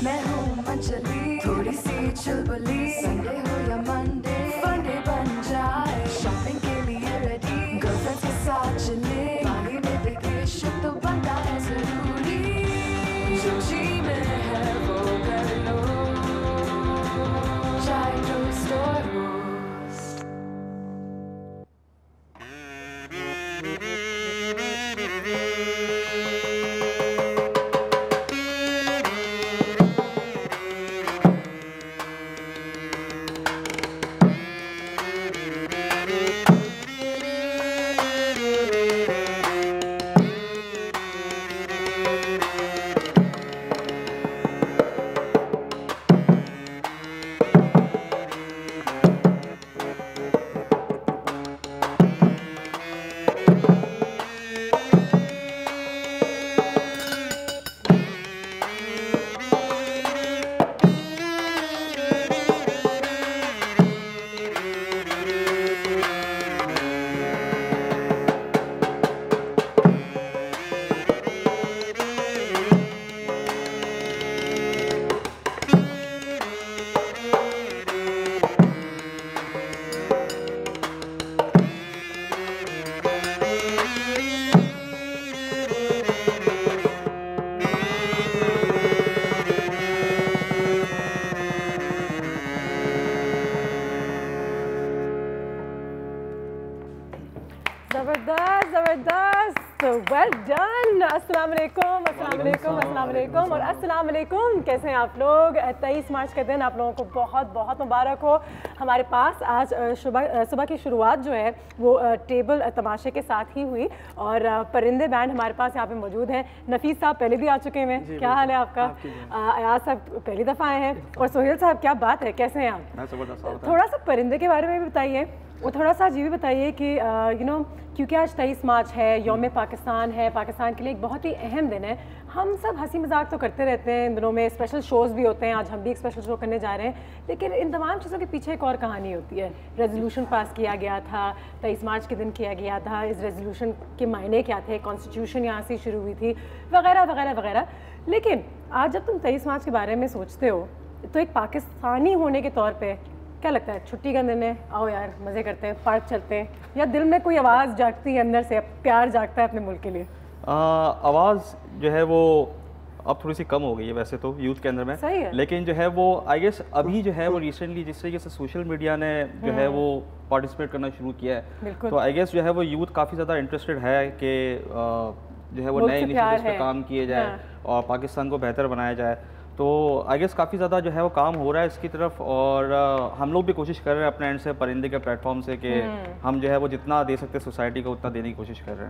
मैं हूँ मंचली, थोड़ी सी चुलबुली। संडे हो या मंडे, फंडे बन जाए। शॉपिंग के लिए रेडी, गर्लफ्रेंड्स के साथ चले। पानी में वेकेशन तो बनता है जरूरी। जो जी में है वो कर लो, चाहे टोस्ट और रोस्ट। ज़बरदस्त ज़बरदस्त, वेल डन। अस्सलाम वालेकुम, अस्सलाम वालेकुम, अस्सलाम वालेकुम और अस्सलाम वालेकुम। कैसे हैं आप लोग? 23 मार्च का दिन आप लोगों को बहुत बहुत मुबारक हो। हमारे पास आज सुबह की शुरुआत जो है वो टेबल तमाशे के साथ ही हुई और परिंदे बैंड हमारे पास यहाँ पे मौजूद हैं। नफीस साहब पहले भी आ चुके हैं, क्या हाल है आपका? अयाज साहब पहली दफ़ा आए हैं और सोहेल साहब क्या बात है, कैसे हैं आप? थोड़ा सा परिंदे के बारे में भी बताइए और थोड़ा सा ये भी बताइए कि क्योंकि आज 23 मार्च है, यौम पाकिस्तान है, पाकिस्तान के लिए एक बहुत ही अहम दिन है। हम सब हंसी मजाक तो करते रहते हैं, इन दिनों में स्पेशल शोज़ भी होते हैं। आज हम भी एक स्पेशल शो करने जा रहे हैं, लेकिन इन तमाम चीज़ों के पीछे एक और कहानी होती है। रेजोल्यूशन पास किया गया था, 23 मार्च के दिन किया गया था। इस रेजोल्यूशन के मायने क्या थे, कॉन्स्टिट्यूशन यहाँ से शुरू हुई थी, वगैरह वगैरह वगैरह। लेकिन आज जब तुम 23 मार्च के बारे में सोचते हो तो एक पाकिस्तानी होने के तौर पर क्या लगता है? छुट्टी का दिन है, आओ यार मज़े करते हैं, पार्क चलते हैं, या दिल में कोई आवाज़ जागती है अंदर से, प्यार जागता है अपने मुल्क के लिए? आवाज़ जो है वो अब थोड़ी सी कम हो गई है वैसे तो यूथ के अंदर में, सही है। लेकिन जो है वो आई गेस अभी जो है वो रिसेंटली जिस तरीके से सोशल मीडिया ने जो है वो पार्टिसिपेट करना शुरू किया है, तो आई गेस जो है वो यूथ काफ़ी ज़्यादा इंटरेस्टेड है कि जो है वो नए इनिशिएटिव्स पे काम किए जाए और पाकिस्तान को बेहतर बनाया जाए। तो आई गेस काफ़ी ज़्यादा जो है वो काम हो रहा है इसकी तरफ और हम लोग भी कोशिश कर रहे हैं अपने एंड से परिंदे के प्लेटफॉर्म से कि हम जो है वो जितना दे सकते हैं सोसाइटी को उतना देने की कोशिश कर रहे हैं।